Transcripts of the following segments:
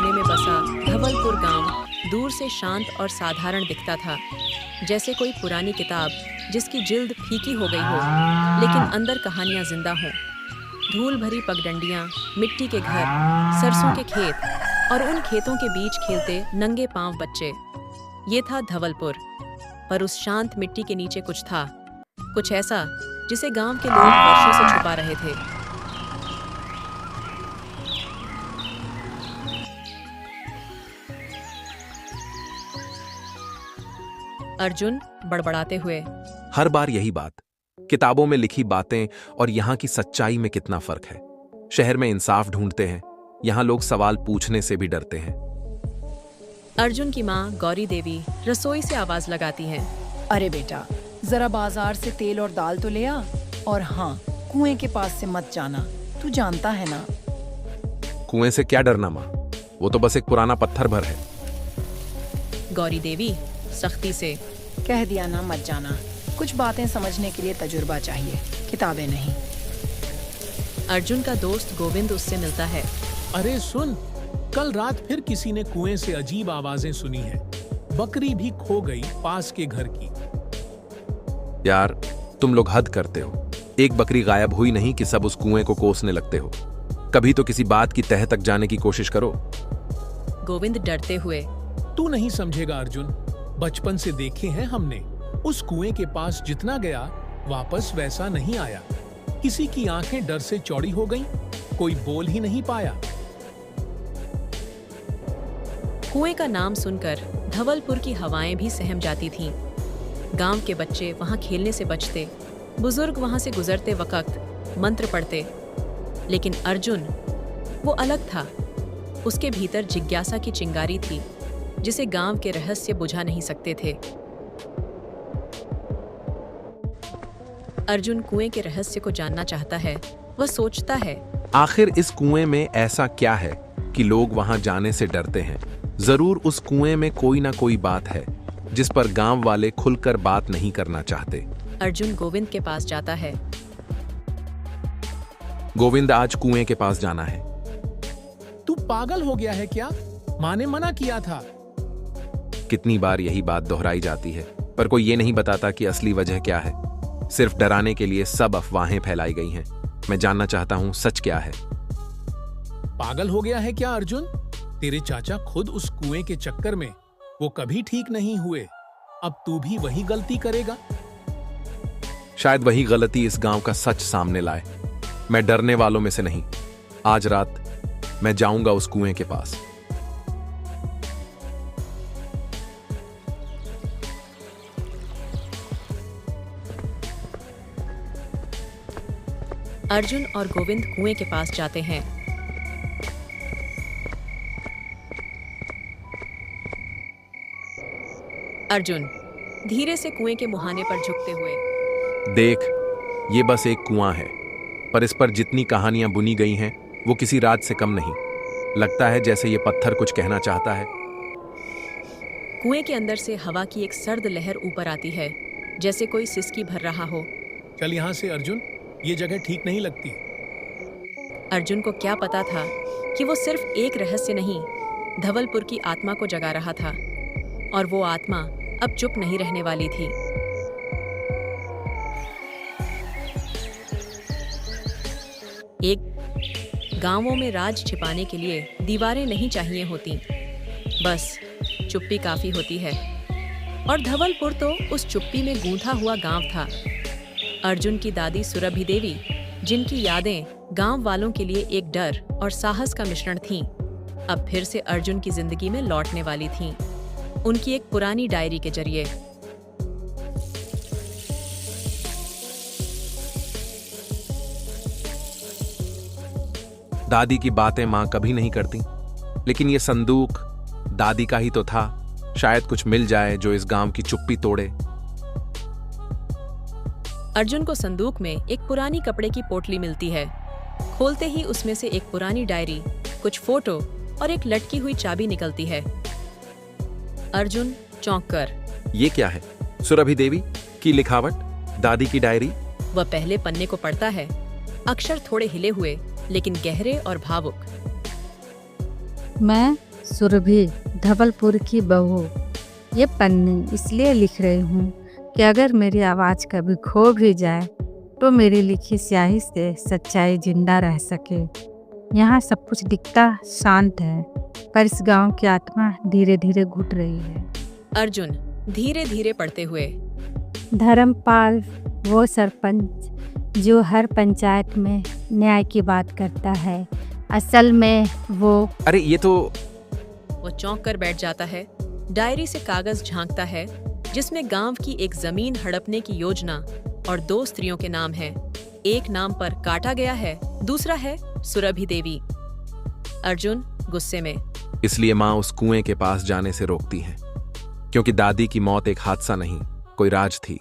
कोने में बसा धवलपुर गांव दूर से शांत और साधारण दिखता था, जैसे कोई पुरानी किताब जिसकी जिल्द फीकी हो गई हो, लेकिन अंदर कहानियां जिंदा हों। धूल भरी पगडंडियां, मिट्टी के घर, सरसों के खेत और उन खेतों के बीच खेलते नंगे पांव बच्चे। ये था धवलपुर। पर उस शांत मिट्टी के नीचे कुछ था, कुछ ऐसा जिसे गांव के लोग वर्षों से छुपा रहे थे। अर्जुन बड़बड़ाते हुए, हर बार यही बात, किताबों में लिखी बातें और यहाँ की सच्चाई में कितना फर्क है। शहर में इंसाफ ढूंढते हैं, यहाँ लोग सवाल पूछने से भी डरते हैं। अर्जुन की माँ गौरी देवी रसोई से आवाज लगाती है, अरे बेटा, जरा बाजार से तेल और दाल तो ले आ, और हाँ, कुएं के पास से मत जाना, तू जानता है ना। कुएं से क्या डरना माँ, वो तो बस एक पुराना पत्थर भर है। गौरी देवी सख्ती से, कह दिया ना मत जाना। कुछ बातें समझने के लिए तजुर्बा चाहिए, किताबें नहीं। अर्जुन का दोस्त गोविंद उससे मिलता है। अरे सुन, कल रात फिर किसी ने कुएं से अजीब आवाजें सुनी है। बकरी भी खो गई पास के घर की। यार, तुम लोग हद करते हो। एक बकरी गायब हुई नहीं कि सब उस कुएं को कोसने लगते हो। कभी तो किसी बात की तह तक जाने की कोशिश करो। गोविंद डरते हुए, तू नहीं समझेगा अर्जुन, बचपन से देखे हैं हमने। उस कुएं के पास जितना गया वापस वैसा नहीं आया। किसी की आंखें डर से चौड़ी हो गईं, कोई बोल ही नहीं पाया। कुएं का नाम सुनकर धवलपुर की हवाएं भी सहम जाती थीं। गांव के बच्चे वहां खेलने से बचते, बुजुर्ग वहां से गुजरते वक्त मंत्र पढ़ते। लेकिन अर्जुन, वो अलग था। उसके भीतर जिज्ञासा की चिंगारी थी, जिसे गांव के रहस्य बुझा नहीं सकते थे। अर्जुन कुएं के रहस्य को जानना चाहता है। वह सोचता है, आखिर इस कुएं में ऐसा क्या है कि लोग वहां जाने से डरते हैं। जरूर उस कुएं में कोई ना कोई बात है जिस पर गांव वाले खुलकर बात नहीं करना चाहते। अर्जुन गोविंद के पास जाता है। गोविंद, आज कुएं के पास जाना है। तू पागल हो गया है क्या? माँ ने मना किया था। कितनी बार यही बात दोहराई जाती है, पर कोई ये नहीं बताता कि असली वजह क्या है। सिर्फ डराने के लिए सब अफवाहें फैलाई गई हैं। मैं जानना चाहता हूं, सच क्या है। पागल हो गया है क्या अर्जुन? तेरे चाचा खुद उस कुएं के चक्कर में वो कभी ठीक नहीं हुए। अब तू भी वही गलती करेगा? शायद वही गलती इस गांव का सच सामने लाए। मैं डरने वालों में से नहीं। आज रात मैं जाऊंगा उस कुएं के पास। अर्जुन और गोविंद कुएं के पास जाते हैं। अर्जुन धीरे से कुएं के मुहाने पर झुकते हुए, देख, ये बस एक कुआं है, पर इस पर जितनी कहानियां बुनी गई हैं वो किसी राज से कम नहीं। लगता है जैसे ये पत्थर कुछ कहना चाहता है। कुएं के अंदर से हवा की एक सर्द लहर ऊपर आती है, जैसे कोई सिसकी भर रहा हो। चल यहाँ से अर्जुन, ये जगह ठीक नहीं लगती। अर्जुन को क्या पता था कि वो सिर्फ एक रहस्य नहीं, धवलपुर की आत्मा को जगा रहा था, और वो आत्मा अब चुप नहीं रहने वाली थी। एक गांवों में राज छिपाने के लिए दीवारें नहीं चाहिए होती, बस चुप्पी काफी होती है। और धवलपुर तो उस चुप्पी में गूंथा हुआ गांव था। अर्जुन की दादी सुरभि देवी, जिनकी यादें गांव वालों के लिए एक डर और साहस का मिश्रण थीं, अब फिर से अर्जुन की जिंदगी में लौटने वाली थीं, उनकी एक पुरानी डायरी के जरिए। दादी की बातें मां कभी नहीं करती, लेकिन ये संदूक दादी का ही तो था। शायद कुछ मिल जाए जो इस गांव की चुप्पी तोड़े। अर्जुन को संदूक में एक पुरानी कपड़े की पोटली मिलती है। खोलते ही उसमें से एक पुरानी डायरी, कुछ फोटो और एक लटकी हुई चाबी निकलती है। अर्जुन चौंक कर, ये क्या है? सुरभि देवी की लिखावट, दादी की डायरी। वह पहले पन्ने को पढ़ता है। अक्षर थोड़े हिले हुए, लेकिन गहरे और भावुक। मैं सुरभि, धवलपुर की बहू। ये पन्नी इसलिए लिख रही हूँ कि अगर मेरी आवाज़ कभी खो भी जाए तो मेरी लिखी स्याही से सच्चाई जिंदा रह सके। यहाँ सब कुछ दिखता शांत है, पर इस गांव की आत्मा धीरे धीरे घुट रही है। अर्जुन धीरे धीरे पढ़ते हुए। धर्मपाल वो सरपंच जो हर पंचायत में न्याय की बात करता है, असल में वो। अरे ये तो। वो चौंक कर बैठ जाता है। डायरी से कागज झांकता है जिसमें गांव की एक जमीन हड़पने की योजना और 2 स्त्रियों के नाम हैं। एक नाम पर काटा गया है, दूसरा है सुरभि देवी। अर्जुन गुस्से में। इसलिए माँ उस कुएं के पास जाने से रोकती हैं, क्योंकि दादी की मौत एक हादसा नहीं, कोई राज थी।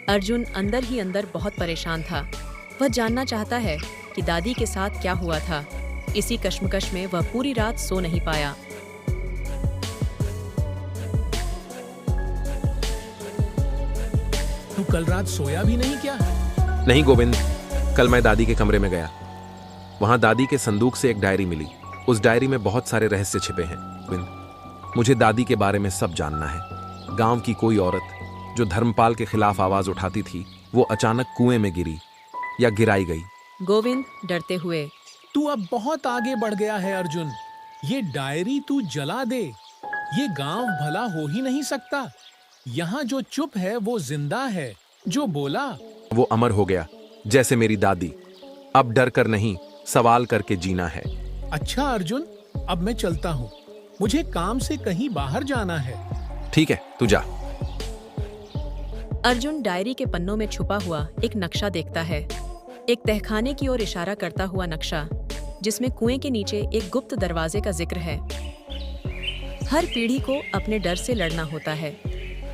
अर्जुन अंदर ही अंदर बहुत परेशान था। वह जानना चाहता है कि दादी के साथ क्या हुआ था। इसी कश्मकश में वह पूरी रात सो नहीं पाया। तू कल रात सोया भी नहीं क्या? नहीं गोविंद, कल मैं दादी के कमरे में गया। वहां दादी के संदूक से एक डायरी मिली। उस डायरी में बहुत सारे रहस्य छिपे हैं। गोविंद, मुझे दादी के बारे में सब जानना है। गांव की कोई औरत जो धर्मपाल के खिलाफ आवाज उठाती थी, वो अचानक कुएं में गिरी या गिराई गई। गोविंद डरते हुए। तू अब बहुत आगे बढ़ गया है अर्जुन। ये डायरी तू जला दे। ये गांव भला हो ही नहीं सकता। यहाँ जो चुप है वो जिंदा है, जो बोला वो अमर हो गया, जैसे मेरी दादी। अब डर कर नहीं, सवाल करके जीना है। अच्छा अर्जुन, अब मैं चलता हूँ। मुझे काम से कहीं बाहर जाना है। ठीक है, तू जा। अर्जुन डायरी के पन्नों में छुपा हुआ एक नक्शा देखता है। एक तहखाने की ओर इशारा करता हुआ नक्शा, जिसमें कुएं के नीचे एक गुप्त दरवाजे का जिक्र है। हर पीढ़ी को अपने डर से लड़ना होता है।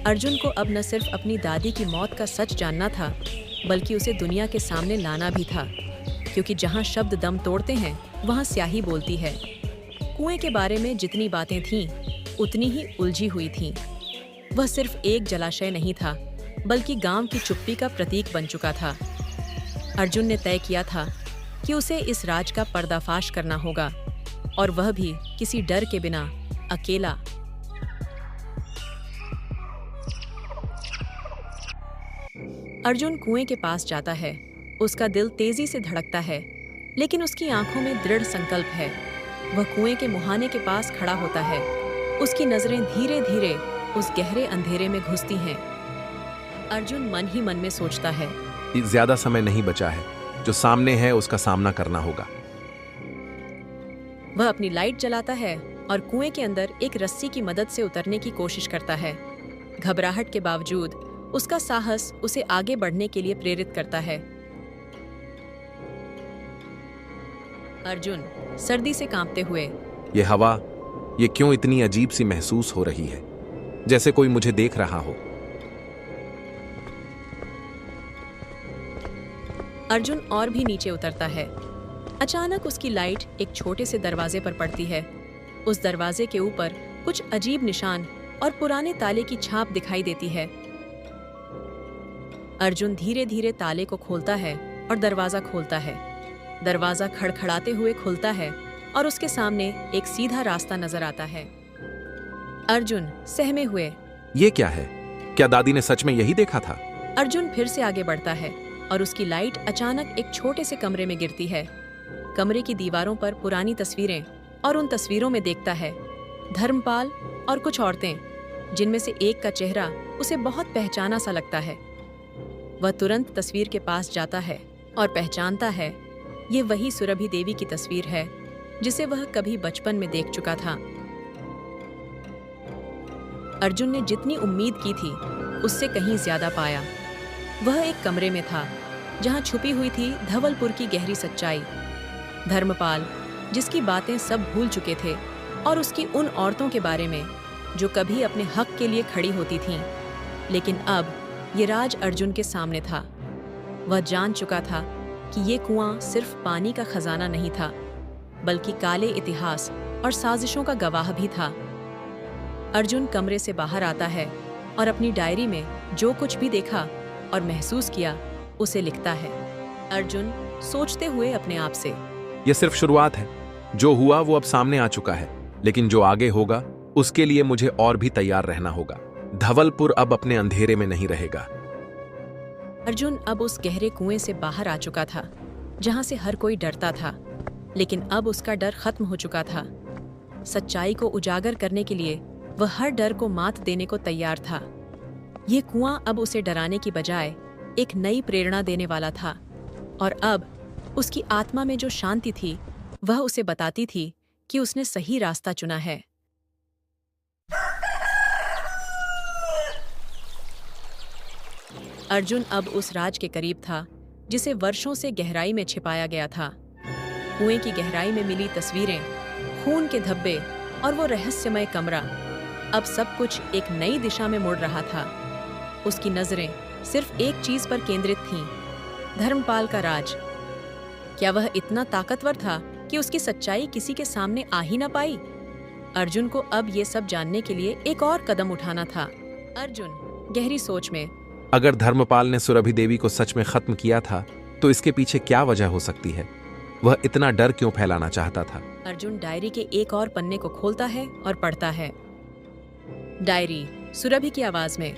अर्जुन को अब न सिर्फ अपनी दादी की मौत का सच जानना था, बल्कि उसे दुनिया के सामने लाना भी था, क्योंकि जहां शब्द दम तोड़ते हैं, वहां स्याही बोलती है। कुएं के बारे में जितनी बातें थीं, उतनी ही उलझी हुई थीं। वह सिर्फ एक जलाशय नहीं था, बल्कि गांव की चुप्पी का प्रतीक बन चुका था। अर्जुन ने तय किया था कि उसे इस राज का पर्दाफाश करना होगा, और वह भी किसी डर के बिना, अकेला। अर्जुन कुएं के पास जाता है। उसका दिल तेजी से धड़कता है, लेकिन उसकी आंखों में दृढ़ संकल्प है। वह कुएं के मुहाने के पास खड़ा होता है। उसकी नजरें धीरे धीरे उस गहरे अंधेरे में घुसती हैं। अर्जुन मन ही मन में सोचता है, ज्यादा समय नहीं बचा है। जो सामने है उसका सामना करना होगा। वह अपनी लाइट जलाता है और कुएं के अंदर एक रस्सी की मदद से उतरने की कोशिश करता है। घबराहट के बावजूद उसका साहस उसे आगे बढ़ने के लिए प्रेरित करता है। अर्जुन सर्दी से कांपते हुए। ये हवा, ये क्यों इतनी अजीब सी महसूस हो रही है, जैसे कोई मुझे देख रहा हो। अर्जुन और भी नीचे उतरता है। अचानक उसकी लाइट एक छोटे से दरवाजे पर पड़ती है। उस दरवाजे के ऊपर कुछ अजीब निशान और पुराने ताले की छाप दिखाई देती है। अर्जुन धीरे धीरे ताले को खोलता है और दरवाजा खोलता है। दरवाजा खड़खड़ाते हुए खुलता है और उसके सामने एक सीधा रास्ता नजर आता है। अर्जुन सहमे हुए। ये क्या है? क्या दादी ने सच में यही देखा था? अर्जुन फिर से आगे बढ़ता है और उसकी लाइट अचानक एक छोटे से कमरे में गिरती है। कमरे की दीवारों पर पुरानी तस्वीरें, और उन तस्वीरों में देखता है धर्मपाल और कुछ औरतें, जिनमें से एक का चेहरा उसे बहुत पहचाना सा लगता है। वह तुरंत तस्वीर के पास जाता है और पहचानता है ये वही सुरभि देवी की तस्वीर है जिसे वह कभी बचपन में देख चुका था। अर्जुन ने जितनी उम्मीद की थी उससे कहीं ज्यादा पाया। वह एक कमरे में था जहां छुपी हुई थी धवलपुर की गहरी सच्चाई। धर्मपाल, जिसकी बातें सब भूल चुके थे, और उसकी उन औरतों के बारे में जो कभी अपने हक के लिए खड़ी होती थीं। लेकिन अब ये राज अर्जुन के सामने था। वह जान चुका था कि ये कुआं सिर्फ पानी का खजाना नहीं था, बल्कि काले इतिहास और साजिशों का गवाह भी था। अर्जुन कमरे से बाहर आता है और अपनी डायरी में जो कुछ भी देखा और महसूस किया उसे लिखता है। अर्जुन सोचते हुए अपने आप से, यह सिर्फ शुरुआत है। जो हुआ वो अब सामने आ चुका है, लेकिन जो आगे होगा उसके लिए मुझे और भी तैयार रहना होगा। धवलपुर अब अपने अंधेरे में नहीं रहेगा। अर्जुन अब उस गहरे कुएं से बाहर आ चुका था, जहां से हर कोई डरता था, लेकिन अब उसका डर खत्म हो चुका था। सच्चाई को उजागर करने के लिए वह हर डर को मात देने को तैयार था। ये कुआं अब उसे डराने की बजाय एक नई प्रेरणा देने वाला था, और अब उसकी आत्मा में जो शांति थी वह उसे बताती थी कि उसने सही रास्ता चुना है। अर्जुन अब उस राज के करीब था जिसे वर्षों से गहराई में छिपाया गया था। कुएं की गहराई में मिली तस्वीरें, खून के धब्बे और वो रहस्यमय कमरा, अब सब कुछ एक नई दिशा में मुड़ रहा था। उसकी नजरें सिर्फ एक चीज पर केंद्रित थीं, धर्मपाल का राज। क्या वह इतना ताकतवर था कि उसकी सच्चाई किसी के सामने आ ही न पाई? अर्जुन को अब ये सब जानने के लिए एक और कदम उठाना था। अर्जुन गहरी सोच में, अगर धर्मपाल ने सुरभि देवी को सच में खत्म किया था तो इसके पीछे क्या वजह हो सकती है? वह इतना डर क्यों फैलाना चाहता था? अर्जुन डायरी के एक और पन्ने को खोलता है और पढ़ता है। डायरी सुरभि की आवाज में,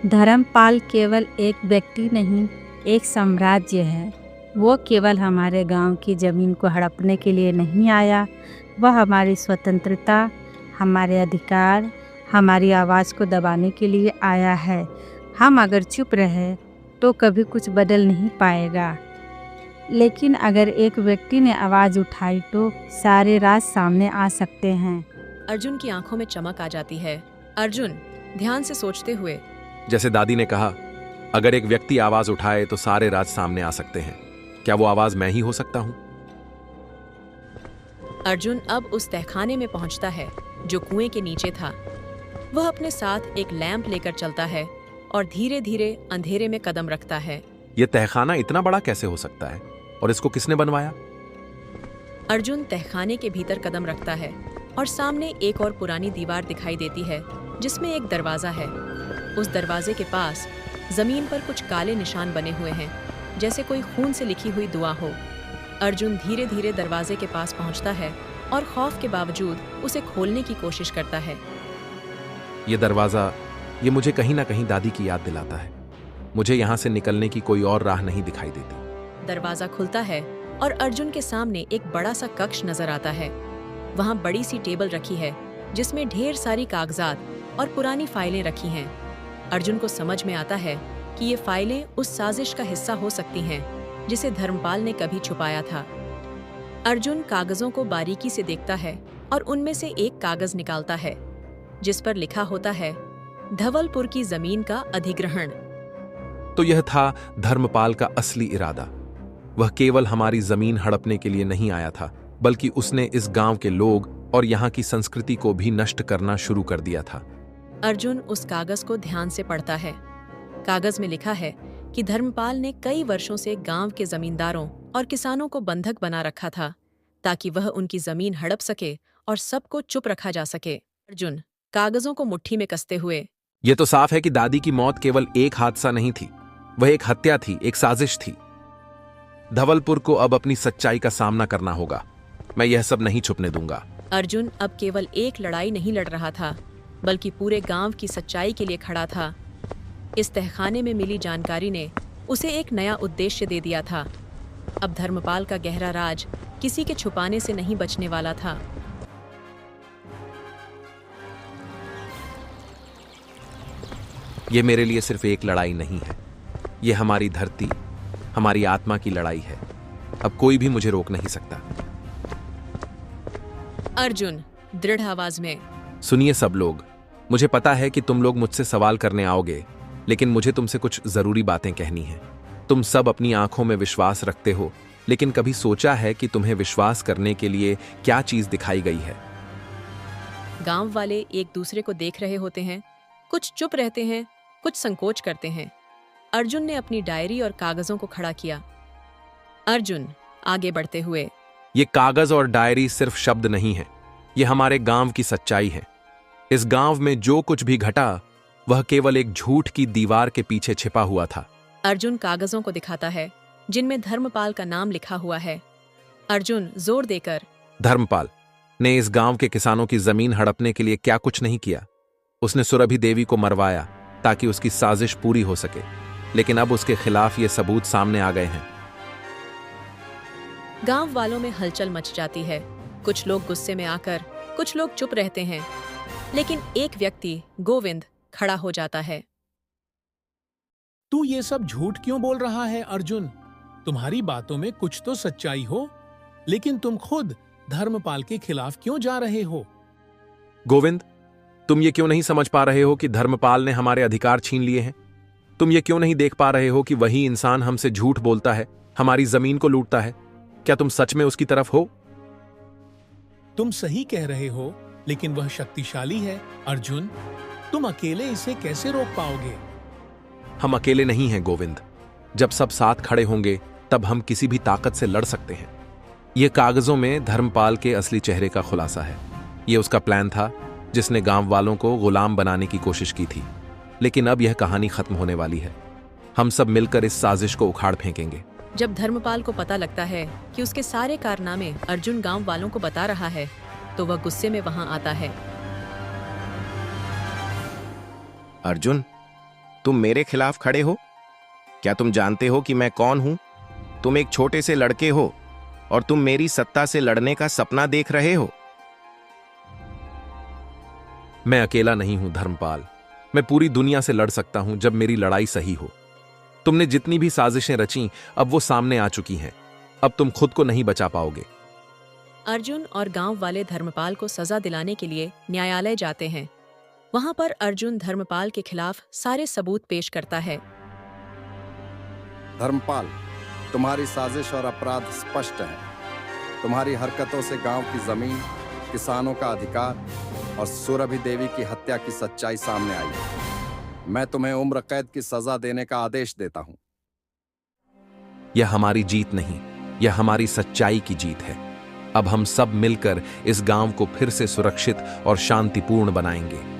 धर्मपाल केवल एक व्यक्ति नहीं, एक साम्राज्य है। वो केवल हमारे गांव की जमीन को हड़पने के लिए नहीं आया, वह हमारी स्वतंत्रता, हमारे अधिकार, हमारी आवाज़ को दबाने के लिए आया है। हम अगर चुप रहे तो कभी कुछ बदल नहीं पाएगा, लेकिन अगर एक व्यक्ति ने आवाज़ उठाई तो सारे राज सामने आ सकते हैं। अर्जुन की आंखों में चमक आ जाती है। अर्जुन ध्यान से सोचते हुए, जैसे दादी ने कहा, अगर एक व्यक्ति आवाज उठाए तो सारे राज सामने आ सकते हैं। क्या वो आवाज मैं ही हो सकता हूं? अर्जुन अब उस तहखाने में पहुंचता है जो कुएं के नीचे था। वह अपने साथ एक लैंप लेकर चलता है और धीरे धीरे अंधेरे में कदम रखता है। यह तहखाना इतना बड़ा कैसे हो सकता है और इसको किसने बनवाया? अर्जुन तहखाने के भीतर कदम रखता है और सामने एक और पुरानी दीवार दिखाई देती है जिसमें एक दरवाजा है। उस दरवाजे के पास जमीन पर कुछ काले निशान बने हुए हैं, जैसे कोई खून से लिखी हुई दुआ हो। अर्जुन धीरे धीरे दरवाजे के पास पहुंचता है और खौफ के बावजूद उसे खोलने की कोशिश करता है। ये दरवाजा, ये मुझे कहीं ना कहीं दादी की याद दिलाता है। मुझे यहाँ से निकलने की कोई और राह नहीं दिखाई देती। दरवाजा खुलता है और अर्जुन के सामने एक बड़ा सा कक्ष नजर आता है। वहाँ बड़ी सी टेबल रखी है जिसमें ढेर सारी कागजात और पुरानी फाइलें रखी हैं। अर्जुन को समझ में आता है कि ये फाइलें उस साजिश का हिस्सा हो सकती हैं जिसे धर्मपाल ने कभी छुपाया था। अर्जुन कागजों को बारीकी से देखता है और उनमें से एक कागज निकालता है जिस पर लिखा होता है, धवलपुर की जमीन का अधिग्रहण। तो यह था धर्मपाल का असली इरादा। वह केवल हमारी जमीन हड़पने के लिए नहीं आया था, बल्कि उसने इस गांव के लोग और यहाँ की संस्कृति को भी नष्ट करना शुरू कर दिया था। अर्जुन उस कागज को ध्यान से पढ़ता है। कागज में लिखा है कि धर्मपाल ने कई वर्षों से गांव के जमींदारों और किसानों को बंधक बना रखा था ताकि वह उनकी जमीन हड़प सके और सबको चुप रखा जा सके। अर्जुन कागजों को मुट्ठी में कसते हुए, यह तो साफ है कि दादी की मौत केवल एक हादसा नहीं थी, वह एक हत्या थी, एक साजिश थी। धवलपुर को अब अपनी सच्चाई का सामना करना होगा। मैं यह सब नहीं छुपने दूंगा। अर्जुन अब केवल एक लड़ाई नहीं लड़ रहा था, बल्कि पूरे गांव की सच्चाई के लिए खड़ा था। इस तहखाने में मिली जानकारी ने उसे एक नया उद्देश्य दे दिया था। अब धर्मपाल का गहरा राज किसी के छुपाने से नहीं बचने वाला था। यह मेरे लिए सिर्फ एक लड़ाई नहीं है, यह हमारी धरती, हमारी आत्मा की लड़ाई है। अब कोई भी मुझे रोक नहीं सकता। अर्जुन दृढ़ आवाज में, सुनिए सब लोग, मुझे पता है कि तुम लोग मुझसे सवाल करने आओगे, लेकिन मुझे तुमसे कुछ जरूरी बातें कहनी हैं। तुम सब अपनी आंखों में विश्वास रखते हो, लेकिन कभी सोचा है कि तुम्हें विश्वास करने के लिए क्या चीज दिखाई गई है? गांव वाले एक दूसरे को देख रहे होते हैं, कुछ चुप रहते हैं, कुछ संकोच करते हैं। अर्जुन ने अपनी डायरी और कागजों को खड़ा किया। अर्जुन आगे बढ़ते हुए, ये कागज और डायरी सिर्फ शब्द नहीं है, ये हमारे गांव की सच्चाई है। इस गांव में जो कुछ भी घटा वह केवल एक झूठ की दीवार के पीछे छिपा हुआ था। अर्जुन कागजों को दिखाता है जिनमें धर्मपाल का नाम लिखा हुआ है। अर्जुन जोर देकर, धर्मपाल ने इस गांव के किसानों की जमीन हड़पने के लिए क्या कुछ नहीं किया। उसने सुरभि देवी को मरवाया ताकि उसकी साजिश पूरी हो सके, लेकिन अब उसके खिलाफ ये सबूत सामने आ गए हैं। गांव वालों में हलचल मच जाती है। कुछ लोग गुस्से में आकर, कुछ लोग चुप रहते हैं, लेकिन एक व्यक्ति गोविंद खड़ा हो जाता है। तू ये सब झूठ क्यों बोल रहा है अर्जुन? तुम्हारी बातों में कुछ तो सच्चाई हो, लेकिन तुम खुद धर्मपाल के खिलाफ क्यों जा रहे हो? गोविंद, तुम ये क्यों नहीं समझ पा रहे हो कि धर्मपाल ने हमारे अधिकार छीन लिए हैं? तुम ये क्यों नहीं देख पा रहे हो कि वही इंसान हमसे झूठ बोलता है, हमारी जमीन को लूटता है? क्या तुम सच में उसकी तरफ हो? तुम सही कह रहे हो, लेकिन वह शक्तिशाली है अर्जुन। तुम अकेले इसे कैसे रोक पाओगे? हम अकेले नहीं हैं गोविंद। जब सब साथ खड़े होंगे तब हम किसी भी ताकत से लड़ सकते हैं। यह कागजों में धर्मपाल के असली चेहरे का खुलासा है। यह उसका प्लान था जिसने गांव वालों को गुलाम बनाने की कोशिश की थी। लेकिन अब यह कहानी खत्म होने वाली है। हम सब मिलकर इस साजिश को उखाड़ फेंकेंगे। जब धर्मपाल को पता लगता है कि उसके सारे कारनामे अर्जुन गांव वालों को बता रहा है, तो वह गुस्से में वहां आता है। अर्जुन, तुम मेरे खिलाफ खड़े हो? क्या तुम जानते हो कि मैं कौन हूं? तुम एक छोटे से लड़के हो और तुम मेरी सत्ता से लड़ने का सपना देख रहे हो। मैं अकेला नहीं हूं धर्मपाल। मैं पूरी दुनिया से लड़ सकता हूं जब मेरी लड़ाई सही हो। तुमने जितनी भी साजिशें रची, अब वो सामने आ चुकी हैं। अब तुम खुद को नहीं बचा पाओगे। अर्जुन और गांव वाले धर्मपाल को सजा दिलाने के लिए न्यायालय जाते हैं। वहां पर अर्जुन धर्मपाल के खिलाफ सारे सबूत पेश करता है। धर्मपाल, तुम्हारी साजिश और अपराध स्पष्ट है। तुम्हारी हरकतों से गांव की जमीन, किसानों का अधिकार और सुरभि देवी की हत्या की सच्चाई सामने आई है। मैं तुम्हें उम्र कैद की सजा देने का आदेश देता हूं। यह हमारी जीत नहीं, यह हमारी सच्चाई की जीत है। अब हम सब मिलकर इस गांव को फिर से सुरक्षित और शांतिपूर्ण बनाएंगे।